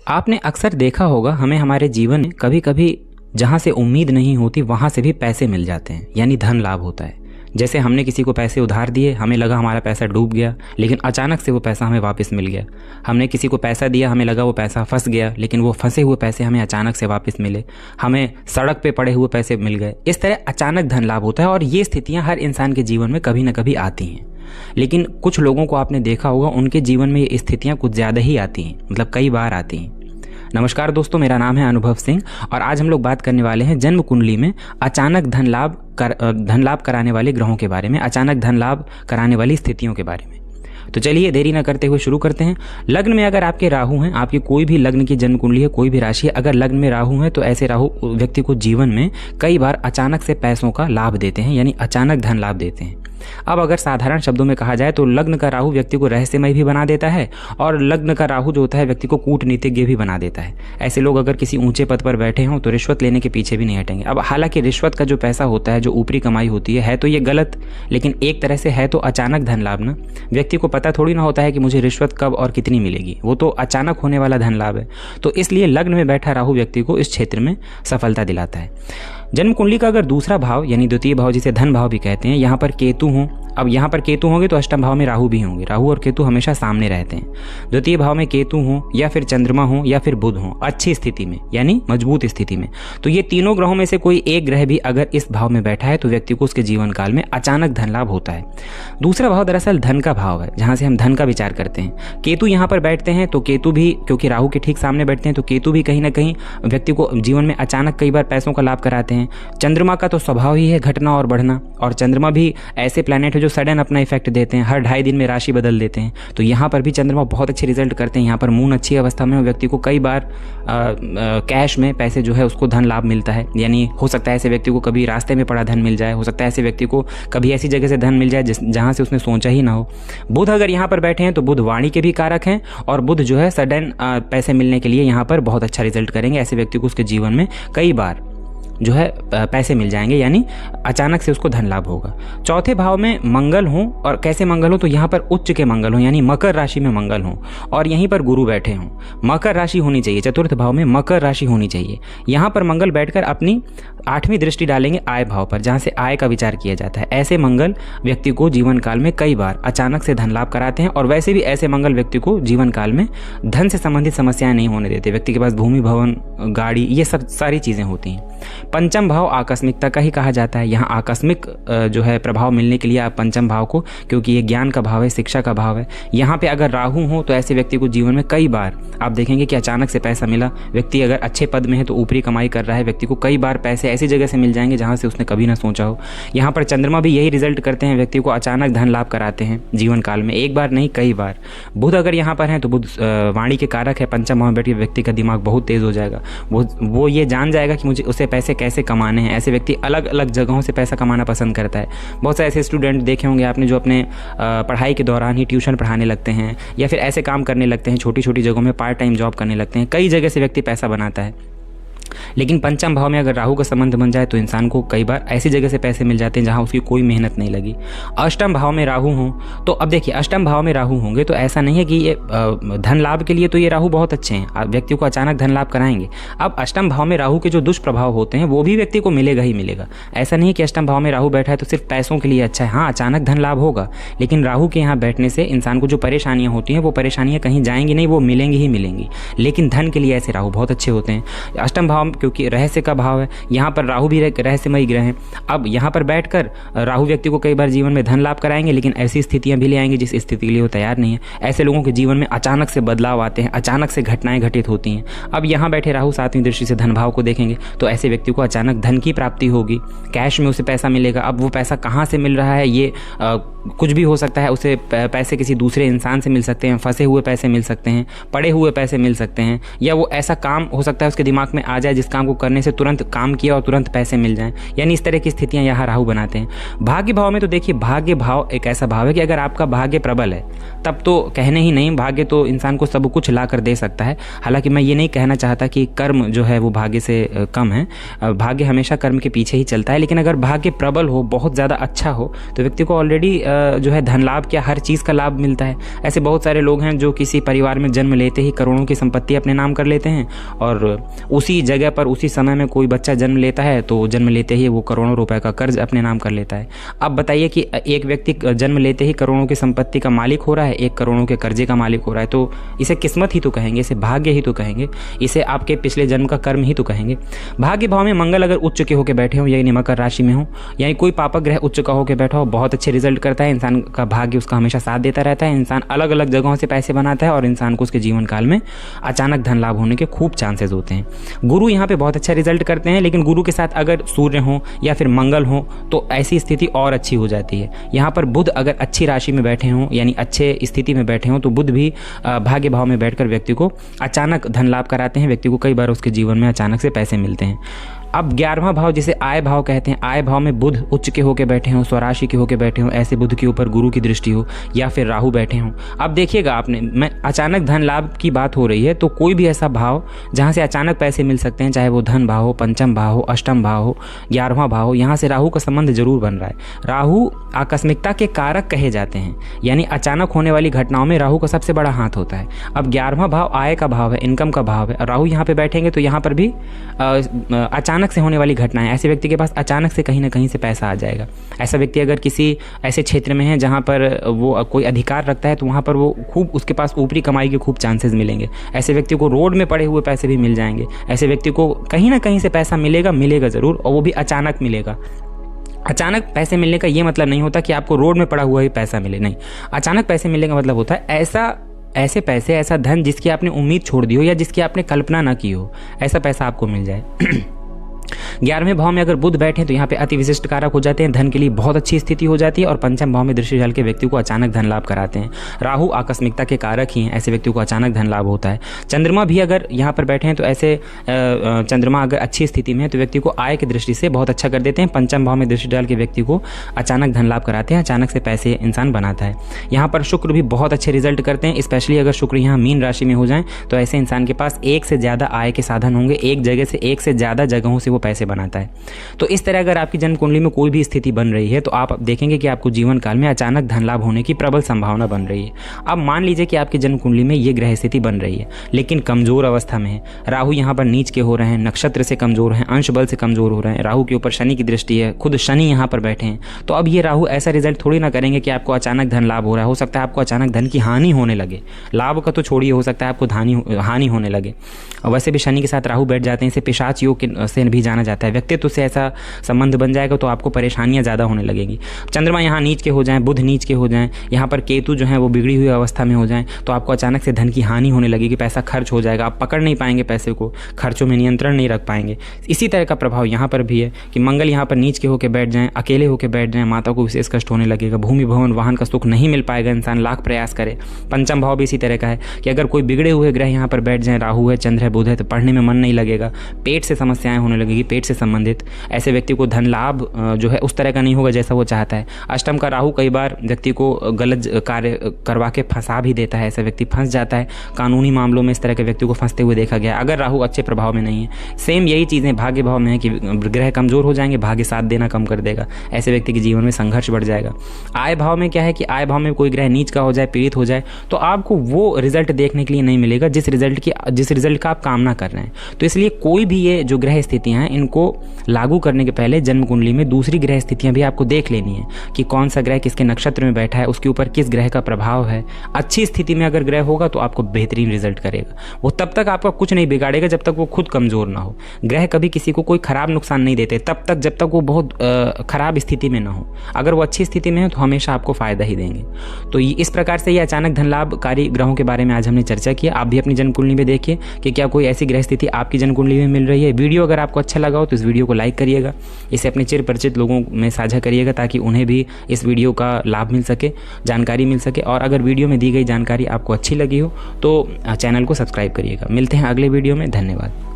आपने अक्सर देखा होगा हमें हमारे जीवन में कभी कभी जहाँ से उम्मीद नहीं होती वहाँ से भी पैसे मिल जाते हैं, यानी धन लाभ होता है। जैसे हमने किसी को पैसे उधार दिए, हमें लगा हमारा पैसा डूब गया, लेकिन अचानक से वो पैसा हमें वापस मिल गया। हमने किसी को पैसा दिया, हमें लगा वो पैसा फंस गया, लेकिन वो फंसे हुए पैसे हमें अचानक से वापस मिले। हमें सड़क पे पड़े हुए पैसे मिल गए। इस तरह अचानक धन लाभ होता है और ये स्थितियाँ हर इंसान के जीवन में कभी ना कभी आती हैं। लेकिन कुछ लोगों को आपने देखा होगा उनके जीवन में ये स्थितियाँ कुछ ज़्यादा ही आती हैं, मतलब कई बार आती हैं। नमस्कार दोस्तों, मेरा नाम है अनुभव सिंह और आज हम लोग बात करने वाले हैं जन्म कुंडली में अचानक धन लाभ कराने वाले ग्रहों के बारे में, अचानक धन लाभ कराने वाली स्थितियों के बारे में। तो चलिए देरी न करते हुए शुरू करते हैं। लग्न में अगर आपके राहु हैं, आपकी कोई भी लग्न की जन्म कुंडली है, कोई भी राशि है, अगर लग्न में राहु है तो ऐसे राहु व्यक्ति को जीवन में कई बार अचानक से पैसों का लाभ देते हैं, यानी अचानक धन लाभ देते हैं। अब अगर साधारण शब्दों में कहा जाए तो लग्न का राहु व्यक्ति को रहस्यमय भी बना देता है और लग्न का राहु जो होता है व्यक्ति को कूटनीतिज्ञ भी बना देता है। ऐसे लोग अगर किसी ऊंचे पद पर बैठे हों तो रिश्वत लेने के पीछे भी नहीं हटेंगे। अब हालांकि रिश्वत का जो पैसा होता है, जो ऊपरी कमाई होती है तो ये गलत, लेकिन एक तरह से है तो अचानक धन लाभ ना। व्यक्ति को पता थोड़ी ना होता है कि मुझे रिश्वत कब और कितनी मिलेगी, वो तो अचानक होने वाला धन लाभ है। तो इसलिए लग्न में बैठा राहु व्यक्ति को इस क्षेत्र में सफलता दिलाता है। जन्म कुंडली का अगर दूसरा भाव यानी द्वितीय भाव, जिसे धन भाव भी कहते हैं, यहाँ पर केतु हों। अब यहाँ पर केतु होंगे तो अष्टम भाव में राहु भी होंगे। राहु और केतु हमेशा सामने रहते हैं। द्वितीय भाव में केतु हों या फिर चंद्रमा हो या फिर बुध हो अच्छी स्थिति में, यानी मजबूत स्थिति में, तो ये तीनों ग्रहों में से कोई एक ग्रह भी अगर इस भाव में बैठा है तो व्यक्ति को उसके जीवन काल में अचानक धन लाभ होता है। दूसरा भाव दरअसल धन का भाव है, जहाँ से हम धन का विचार करते हैं। केतु यहाँ पर बैठते हैं तो केतु भी, क्योंकि राहु के ठीक सामने बैठते हैं तो केतु भी कहीं ना कहीं व्यक्ति को जीवन में अचानक कई बार पैसों का लाभ कराते हैं। चंद्रमा का तो स्वभाव ही है घटना और बढ़ना, और चंद्रमा भी ऐसे प्लैनेट है जो सडन अपना इफेक्ट देते हैं, हर 2.5 दिन में राशि बदल देते हैं। तो यहाँ पर भी चंद्रमा बहुत अच्छे रिजल्ट करते हैं। यहाँ पर मून अच्छी अवस्था में व्यक्ति को कई बार कैश में पैसे जो है उसको धन लाभ मिलता है। यानी हो सकता है ऐसे व्यक्ति को कभी रास्ते में पड़ा धन मिल जाए, हो सकता है ऐसे व्यक्ति को कभी ऐसी जगह से धन मिल जाए जहाँ से उसने सोचा ही ना हो। बुध अगर यहाँ पर बैठे हैं तो बुध वाणी के भी कारक हैं और बुध जो है सडन पैसे मिलने के लिए यहाँ पर बहुत अच्छा रिजल्ट करेंगे। ऐसे व्यक्ति को उसके जीवन में कई बार जो है पैसे मिल जाएंगे, यानी अचानक से उसको धन लाभ होगा। चौथे भाव में मंगल हों, और कैसे मंगल हो तो यहाँ पर उच्च के मंगल हों, यानी मकर राशि में मंगल हों और यहीं पर गुरु बैठे हों। मकर राशि होनी चाहिए, चतुर्थ भाव में मकर राशि होनी चाहिए। यहाँ पर मंगल बैठकर अपनी 8वीं दृष्टि डालेंगे आय भाव पर, जहाँ से आय का विचार किया जाता है। ऐसे मंगल व्यक्ति को जीवन काल में कई बार अचानक से धन लाभ कराते हैं और वैसे भी ऐसे मंगल व्यक्ति को जीवन काल में धन से संबंधित समस्याएं नहीं होने देते। व्यक्ति के पास भूमि, भवन, गाड़ी, ये सब सारी चीज़ें होती हैं। पंचम भाव आकस्मिकता का ही कहा जाता है। यहाँ आकस्मिक जो है प्रभाव मिलने के लिए आप पंचम भाव को, क्योंकि ये ज्ञान का भाव है, शिक्षा का भाव है, यहाँ पे अगर राहु हो तो ऐसे व्यक्ति को जीवन में कई बार आप देखेंगे कि अचानक से पैसा मिला। व्यक्ति अगर अच्छे पद में है तो ऊपरी कमाई कर रहा है, व्यक्ति को कई बार पैसे ऐसी जगह से मिल जाएंगे जहाँ से उसने कभी ना सोचा हो। यहाँ पर चंद्रमा भी यही रिजल्ट करते हैं, व्यक्ति को अचानक धन लाभ कराते हैं जीवन काल में, एक बार नहीं कई बार। बुध अगर यहाँ पर है तो बुध वाणी के कारक है। पंचम भाव में बैठ के व्यक्ति का दिमाग बहुत तेज हो जाएगा, वो ये जान जाएगा कि मुझे उसे पैसे कैसे कमाने हैं। ऐसे व्यक्ति अलग अलग जगहों से पैसा कमाना पसंद करता है। बहुत से ऐसे स्टूडेंट देखे होंगे आपने जो अपने पढ़ाई के दौरान ही ट्यूशन पढ़ाने लगते हैं या फिर ऐसे काम करने लगते हैं, छोटी छोटी जगहों में पार्ट टाइम जॉब करने लगते हैं। कई जगह से व्यक्ति पैसा बनाता है। लेकिन पंचम भाव में अगर राहु का संबंध बन जाए तो इंसान को कई बार ऐसी जगह से पैसे मिल जाते हैं जहां उसकी कोई मेहनत नहीं लगी। अष्टम भाव में राहु हो तो अब देखिए, अष्टम भाव में राहु होंगे तो ऐसा नहीं है कि ये धन लाभ के लिए तो ये राहु बहुत अच्छे हैं, व्यक्ति को अचानक धन लाभ कराएंगे। अब अष्टम भाव में राहु के जो दुष्प्रभाव होते हैं वो भी व्यक्ति को मिलेगा ही मिलेगा। ऐसा नहीं है कि अष्टम भाव में राहु बैठा है तो सिर्फ पैसों के लिए अच्छा है। हाँ, अचानक धन लाभ होगा, लेकिन राहु के यहाँ बैठने से इंसान को जो परेशानियां होती हैं वो परेशानियां कहीं जाएंगी नहीं, वो मिलेंगी ही मिलेंगी। लेकिन धन के लिए ऐसे राहु बहुत अच्छे होते हैं। अष्टम भाव क्योंकि रहस्य का भाव है, यहाँ पर राहु भी रहस्यमयी ग्रह हैं। अब यहाँ पर बैठकर राहु व्यक्ति को कई बार जीवन में धन लाभ कराएंगे, लेकिन ऐसी स्थितियां भी ले आएंगे जिस स्थिति के लिए वो तैयार नहीं है। ऐसे लोगों के जीवन में अचानक से बदलाव आते हैं, अचानक से घटनाएं घटित होती हैं। अब यहाँ बैठे राहु 7वीं दृष्टि से धन भाव को देखेंगे तो ऐसे व्यक्ति को अचानक धन की प्राप्ति होगी, कैश में उसे पैसा मिलेगा। अब वो पैसा कहाँ से मिल रहा है, ये कुछ भी हो सकता है। उसे पैसे किसी दूसरे इंसान से मिल सकते हैं, फंसे हुए पैसे मिल सकते हैं, पड़े हुए पैसे मिल सकते हैं, या वो ऐसा काम हो सकता है उसके दिमाग में आ जाए जिस काम को करने से तुरंत काम किया और तुरंत पैसे मिल जाएं, यानी इस तरह की स्थितियां यहाँ राहु बनाते हैं। भाग्य भाव में तो देखिए, भाग्य भाव एक ऐसा भाव है कि अगर आपका भाग्य प्रबल है तब तो कहने ही नहीं, भाग्य तो इंसान को सब कुछ ला कर दे सकता है। हालांकि मैं ये नहीं कहना चाहता कि कर्म जो है वो भाग्य से कम है, भाग्य हमेशा कर्म के पीछे ही चलता है। लेकिन अगर भाग्य प्रबल हो, बहुत ज़्यादा अच्छा हो, तो व्यक्ति को ऑलरेडी जो है धन लाभ क्या हर चीज़ का लाभ मिलता है। ऐसे बहुत सारे लोग हैं जो किसी परिवार में जन्म लेते ही करोड़ों की संपत्ति अपने नाम कर लेते हैं, और उसी जगह पर उसी समय में कोई बच्चा जन्म लेता है तो जन्म लेते ही वो करोड़ों रुपए का कर्ज अपने नाम कर लेता है। अब बताइए कि एक व्यक्ति जन्म लेते ही करोड़ों की संपत्ति का मालिक हो रहा है, एक करोड़ों के कर्जे का मालिक हो रहा है, तो इसे किस्मत ही तो कहेंगे, इसे भाग्य ही तो कहेंगे, इसे आपके पिछले जन्म का कर्म ही तो कहेंगे। भाग्य भाव में मंगल अगर उच्च के होकर बैठे हो, यानी मकर राशि में हो, यानी कोई पापक ग्रह उच्च का होकर बैठा हो, बहुत अच्छे रिजल्ट करता है। इंसान का भाग्य उसका हमेशा साथ देता रहता है। इंसान अलग अलग जगहों से पैसे बनाता है और इंसान को उसके जीवन काल में अचानक धन लाभ होने के खूब चांसेस होते हैं। गुरु यहाँ पे बहुत अच्छा रिजल्ट करते हैं, लेकिन गुरु के साथ अगर सूर्य हो या फिर मंगल हो तो ऐसी स्थिति और अच्छी हो जाती है। यहाँ पर बुध अगर अच्छी राशि में बैठे हों, यानी अच्छे स्थिति में बैठे हों, तो बुध भी भाग्य भाव में बैठकर व्यक्ति को अचानक धन लाभ कराते हैं। व्यक्ति को कई बार उसके जीवन में अचानक से पैसे मिलते हैं। अब 11वां भाव जिसे आय भाव कहते हैं, आय भाव में बुध उच्च के होके बैठे हों, स्वराशि के होके बैठे हों, ऐसे बुध के ऊपर गुरु की दृष्टि हो या फिर राहु बैठे हों। अब देखिएगा आपने, मैं अचानक धन लाभ की बात हो रही है, तो कोई भी ऐसा भाव जहाँ से अचानक पैसे मिल सकते हैं, चाहे वो धन भाव हो, पंचम भाव हो, अष्टम भाव हो, 11वां भाव हो, यहाँ से राहु का संबंध जरूर बन रहा है। राहु आकस्मिकता के कारक कहे जाते हैं, यानी अचानक होने वाली घटनाओं में राहु का सबसे बड़ा हाथ होता है। अब 11वां भाव आय का भाव है, इनकम का भाव है, राहु यहाँ पे बैठेंगे तो यहाँ पर भी अचानक से होने वाली घटनाएं, ऐसे व्यक्ति के पास अचानक से कहीं ना कहीं से पैसा आ जाएगा। ऐसा व्यक्ति अगर किसी ऐसे क्षेत्र में है जहाँ पर वो कोई अधिकार रखता है, तो वहाँ पर वो खूब, उसके पास ऊपरी कमाई के खूब चांसेस मिलेंगे। ऐसे व्यक्ति को रोड में पड़े हुए पैसे भी मिल जाएंगे। ऐसे व्यक्ति को कहीं ना कहीं से पैसा मिलेगा ज़रूर, और वो भी अचानक मिलेगा। अचानक पैसे मिलने का ये मतलब नहीं होता कि आपको रोड में पड़ा हुआ ही पैसा मिले, नहीं। अचानक पैसे मिलने का मतलब होता है ऐसे पैसे, ऐसा धन जिसकी आपने उम्मीद छोड़ दी हो या जिसकी आपने कल्पना ना की हो, ऐसा पैसा आपको मिल जाए। 11वें भाव में अगर बुध बैठे तो यहाँ पे अति विशिष्ट कारक हो जाते हैं, धन के लिए बहुत अच्छी स्थिति हो जाती है, और पंचम भाव में दृष्टि डाल के व्यक्ति को अचानक धन लाभ कराते हैं। राहु आकस्मिकता के कारक ही हैं, ऐसे व्यक्ति को अचानक धन लाभ होता है। चंद्रमा भी अगर यहाँ पर बैठे हैं तो ऐसे चंद्रमा अगर अच्छी स्थिति में है तो व्यक्ति को आय की दृष्टि से बहुत अच्छा कर देते हैं। पंचम भाव में दृष्टि डाल के व्यक्ति को अचानक धन लाभ कराते हैं, अचानक से पैसे इंसान बनाता है। यहाँ पर शुक्र भी बहुत अच्छे रिजल्ट करते हैं, स्पेशली अगर शुक्र यहाँ मीन राशि में हो जाए तो ऐसे इंसान के पास एक से ज़्यादा आय के साधन होंगे, एक जगह से एक से ज़्यादा जगहों से वो पैसे बनाता है। तो इस तरह अगर आपकी जन्म कुंडली में कोई भी स्थिति बन रही है तो आप देखेंगे कि आपको जीवन काल में अचानक धन लाभ होने की प्रबल संभावना बन रही है। अब मान लीजिए कि आपकी जन्म कुंडली में ये ग्रह स्थिति बन रही है, लेकिन कमजोर अवस्था में है। राहु यहाँ पर नीच के हो रहे हैं, नक्षत्र से कमजोर हैं, अंश बल से कमजोर हो रहे हैं, राहु के ऊपर शनि की दृष्टि है, खुद शनि यहाँ पर बैठे हैं। तो अब ये राहु ऐसा रिजल्ट थोड़ी ना करेंगे कि आपको अचानक धन लाभ हो रहा है। हो सकता है आपको अचानक धन की हानि होने लगे, लाभ का तो छोड़िए, हो सकता है आपको हानि होने लगे। वैसे भी शनि के साथ राहु बैठ जाते हैं, इसे पिशाच योग से भी जाना जाता है। व्यक्तित्व से ऐसा संबंध बन जाएगा तो आपको परेशानियां ज़्यादा होने लगेंगी। चंद्रमा यहाँ नीच के हो जाएं, बुध नीच के हो जाएं, यहाँ पर केतु जो है वो बिगड़ी हुई अवस्था में हो जाएं, तो आपको अचानक से धन की हानि होने लगेगी, पैसा खर्च हो जाएगा, आप पकड़ नहीं पाएंगे पैसे को, खर्चों में नियंत्रण नहीं रख पाएंगे। इसी तरह का प्रभाव यहाँ पर भी है कि मंगल यहाँ पर नीच के होकर बैठ जाएं, अकेले होकर बैठ जाएं, माता को विशेष कष्ट होने लगेगा, भूमि भवन वाहन का सुख नहीं मिल पाएगा, इंसान लाख प्रयास करे। पंचम भाव भी इसी तरह का है कि अगर कोई बिगड़े हुए ग्रह यहाँ पर बैठ जाएं, राहु है, चंद्र है, बुध है, तो पढ़ने में मन नहीं लगेगा, पेट से समस्याएं होने लगेगी, पेट से संबंधित। ऐसे व्यक्ति को धन लाभ जो है उस तरह का नहीं होगा जैसा वो चाहता है। अष्टम का राहु कई बार व्यक्ति को गलत कार्य करवा के फंसा भी देता है, ऐसा व्यक्ति फंस जाता है। कानूनी मामलों में इस तरह के व्यक्ति को फंसते हुए देखा गया अगर राहु अच्छे प्रभाव में नहीं है। सेम यही चीज़ें भाग्य भाव में है कि ग्रह कमजोर हो जाएंगे, भाग्य साथ देना कम कर देगा, ऐसे व्यक्ति के जीवन में संघर्ष बढ़ जाएगा। आय भाव में क्या है कि आय भाव में कोई ग्रह नीच का हो जाए, पीड़ित हो जाए, तो आपको वो रिजल्ट देखने के लिए नहीं मिलेगा जिस रिजल्ट का आप कामना कर रहे हैं। तो इसलिए कोई भी ये जो ग्रह स्थितियां हैं इनको लागू करने के पहले जन्म कुंडली में दूसरी ग्रह स्थितियां भी आपको देख लेनी है कि कौन सा ग्रह किसके नक्षत्र में बैठा है, उसके ऊपर किस ग्रह का प्रभाव है। अच्छी स्थिति में अगर ग्रह होगा तो आपको बेहतरीन रिजल्ट करेगा। वो तब तक आपका कुछ नहीं बिगाड़ेगा जब तक वो खुद कमजोर ना हो। ग्रह कभी किसी को कोई खराब नुकसान नहीं देते तब तक जब तक वो बहुत खराब स्थिति में ना हो। अगर वो अच्छी स्थिति में है तो हमेशा आपको फायदा ही देंगे। तो इस प्रकार से ये अचानक धन लाभकारी ग्रहों के बारे में आज हमने चर्चा की। आप भी अपनी जन्म कुंडली में देखिए कि क्या कोई ऐसी ग्रह स्थिति आपकी जन्म कुंडली में मिल रही है। वीडियो अगर आपको अच्छा लगा हो तो इस वीडियो को लाइक करिएगा, इसे अपने चिर परिचित लोगों में साझा करिएगा ताकि उन्हें भी इस वीडियो का लाभ मिल सके, जानकारी मिल सके। और अगर वीडियो में दी गई जानकारी आपको अच्छी लगी हो तो चैनल को सब्सक्राइब करिएगा। मिलते हैं अगले वीडियो में। धन्यवाद।